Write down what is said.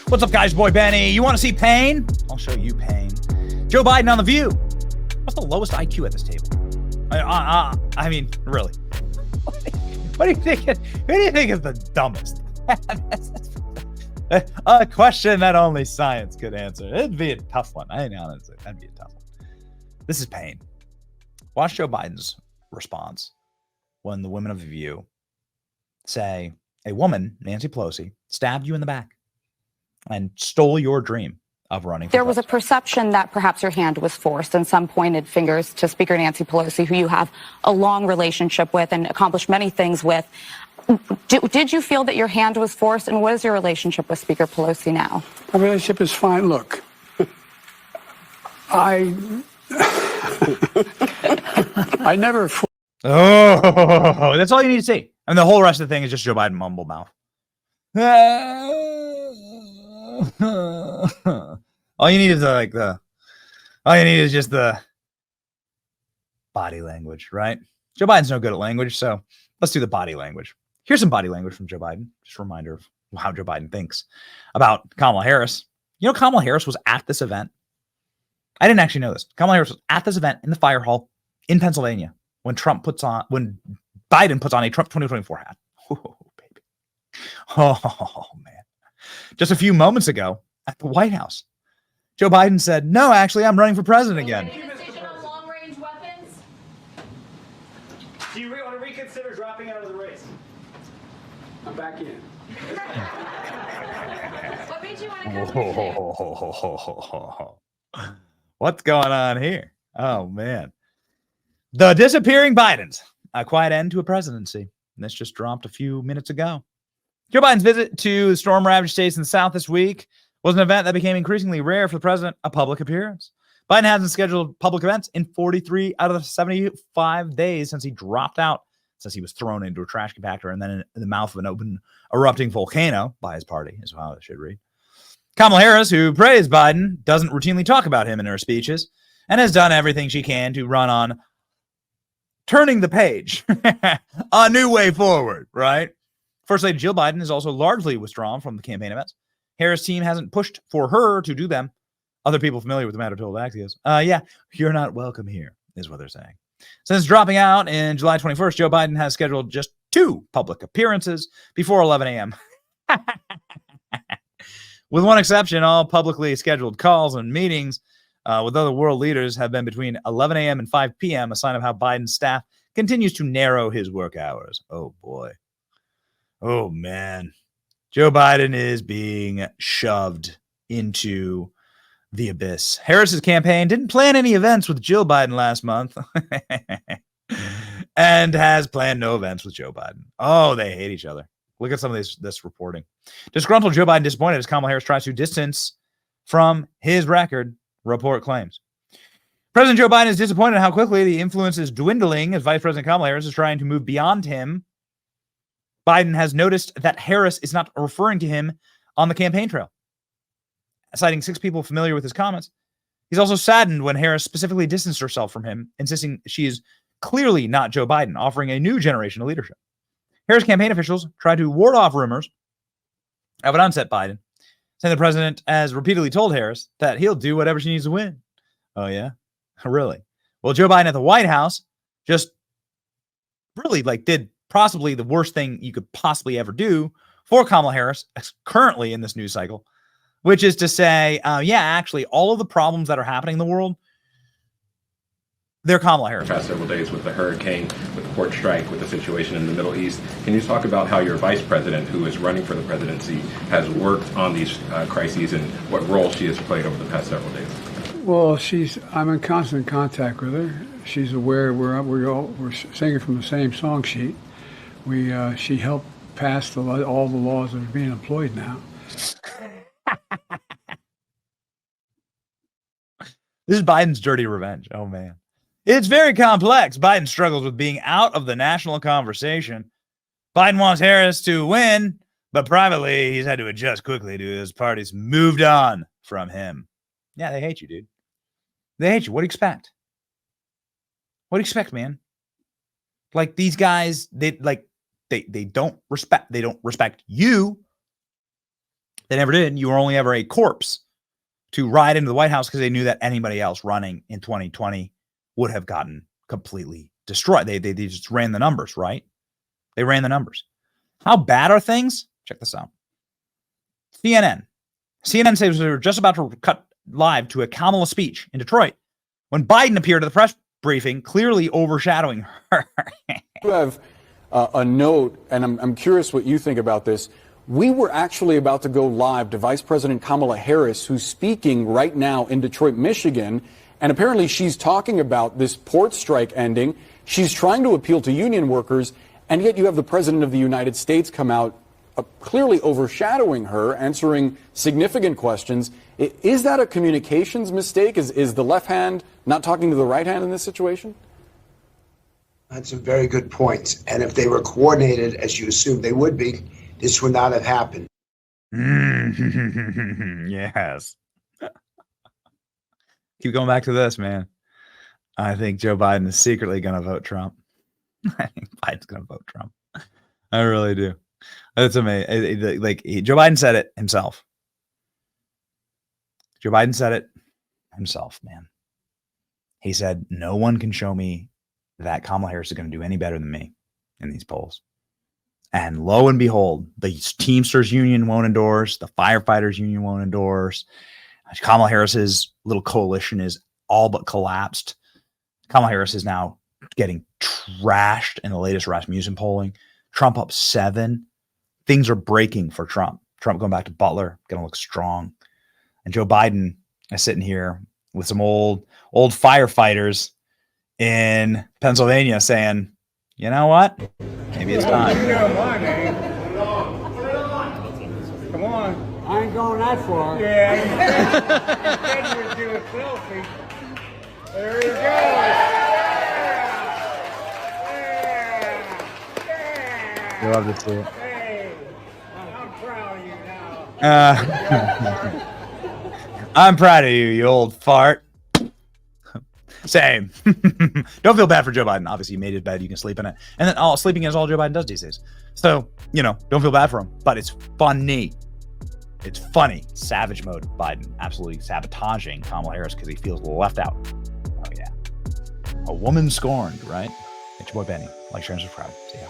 What's up, guys? Boy Benny. You want to see pain? I'll show you pain. Joe Biden on The View. What's the lowest IQ at this table? I mean, really. What do you think? Who do you think is the dumbest? A question that only science could answer. It'd be a tough one. I mean, honestly, that'd be a tough one. This is pain. Watch Joe Biden's response when the women of The View say, a woman, Nancy Pelosi, stabbed you in the back and stole your dream of running for There was a perception that perhaps your hand was forced, and some pointed fingers to Speaker Nancy Pelosi, who you have a long relationship with and accomplished many things with. Did you feel that your hand was forced, and what is your relationship with Speaker Pelosi now? Our relationship is fine. Look, I never... Oh, that's all you need to see. And the whole rest of the thing is just Joe Biden mumble mouth. All you need is just the body language, right? Joe Biden's no good at language, so let's do the body language. Here's some body language from Joe Biden. Just a reminder of how Joe Biden thinks about Kamala Harris. You know, Kamala Harris was at this event. I didn't actually know this. Kamala Harris was at this event in the fire hall in Pennsylvania when Biden puts on a Trump 2024 hat. Oh, baby. Oh, man. Just a few moments ago at the White House, Joe Biden said, no, actually, I'm running for president again. Long-range weapons? Do you want to reconsider dropping out of the race? I'm back in. What made you want to come? What's going on here? Oh, man. The disappearing Bidens. A quiet end to a presidency. And this just dropped a few minutes ago. Joe Biden's visit to the storm-ravaged states in the South this week was an event that became increasingly rare for the president, a public appearance. Biden hasn't scheduled public events in 43 out of the 75 days since he dropped out, since he was thrown into a trash compactor and then in the mouth of an open, erupting volcano by his party, is how it should read. Kamala Harris, who praised Biden, doesn't routinely talk about him in her speeches and has done everything she can to run on turning the page, a new way forward, right? First Lady Jill Biden is also largely withdrawn from the campaign events. Harris' team hasn't pushed for her to do them. Other people familiar with the matter told Axios, yeah, you're not welcome here, is what they're saying. Since dropping out in July 21st, Joe Biden has scheduled just 2 public appearances before 11 a.m. With one exception, all publicly scheduled calls and meetings with other world leaders have been between 11 a.m. and 5 p.m., a sign of how Biden's staff continues to narrow his work hours. Oh, boy. Oh, man. Joe Biden is being shoved into the abyss. Harris's campaign didn't plan any events with Jill Biden last month and has planned no events with Joe Biden. Oh, they hate each other. Look at some of this reporting. Disgruntled Joe Biden disappointed as Kamala Harris tries to distance from his record, report claims. President Joe Biden is disappointed how quickly the influence is dwindling as Vice President Kamala Harris is trying to move beyond him. Biden has noticed that Harris is not referring to him on the campaign trail, citing 6 people familiar with his comments. He's also saddened when Harris specifically distanced herself from him, insisting she is clearly not Joe Biden, offering a new generation of leadership. Harris campaign officials tried to ward off rumors of an unset Biden, saying the president has repeatedly told Harris that he'll do whatever she needs to win. Oh, yeah? Really? Well, Joe Biden at the White House just really did possibly the worst thing you could possibly ever do for Kamala Harris currently in this news cycle, which is to say, yeah, actually, all of the problems that are happening in the world, they're Kamala Harris. Past several days with the hurricane, with the port strike, with the situation in the Middle East. Can you talk about how your vice president, who is running for the presidency, has worked on these crises and what role she has played over the past several days? Well, I'm in constant contact with her. She's aware we're singing from the same song sheet. She helped pass all the laws that are being employed now. This is Biden's dirty revenge. Oh, man. It's very complex. Biden struggles with being out of the national conversation. Biden wants Harris to win, but privately, he's had to adjust quickly to his party's moved on from him. Yeah, they hate you, dude. They hate you. What do you expect? What do you expect, man? Like, these guys, they don't respect you. They never did. You were only ever a corpse to ride into the White House because they knew that anybody else running in 2020 would have gotten completely destroyed. They just ran the numbers, right? They ran the numbers. How bad are things? Check this out. CNN says they were just about to cut live to a Kamala speech in Detroit when Biden appeared at the press briefing, clearly overshadowing her. You have a note, and I'm curious what you think about this. We were actually about to go live to Vice President Kamala Harris, who's speaking right now in Detroit, Michigan, and apparently she's talking about this port strike ending. She's trying to appeal to union workers, and yet you have the President of the United States come out clearly overshadowing her, answering significant questions. Is that a communications mistake? Is the left hand not talking to the right hand in this situation? That's a very good point. And if they were coordinated, as you assume they would be, this would not have happened. Yes. Keep going back to this, man. I think Joe Biden is secretly going to vote Trump. I think Biden's going to vote Trump. I really do. That's amazing. Like Joe Biden said it himself. Joe Biden said it himself, man. He said, no one can show me that Kamala Harris is going to do any better than me in these polls. And lo and behold, the Teamsters Union won't endorse, the Firefighters Union won't endorse. Kamala Harris's little coalition is all but collapsed. Kamala Harris is now getting trashed in the latest Rasmussen polling. Trump up 7. Things are breaking for Trump. Trump going back to Butler, going to look strong. And Joe Biden is sitting here with some old firefighters in Pennsylvania saying, you know what? Maybe it's time. You know my name. Come on. I ain't going that far. Yeah. You said you were doing filthy. There he goes. Yeah. You love to see it. Hey, I'm proud of you now. I'm proud of you, you old fart. Same. Don't feel bad for Joe Biden. Obviously, he made his bed. You can sleep in it. And then sleeping is all Joe Biden does these days. So, don't feel bad for him. But it's funny. It's funny. Savage mode Biden absolutely sabotaging Kamala Harris because he feels left out. Oh, yeah. A woman scorned, right? It's your boy Benny. Like, share, and subscribe. See ya.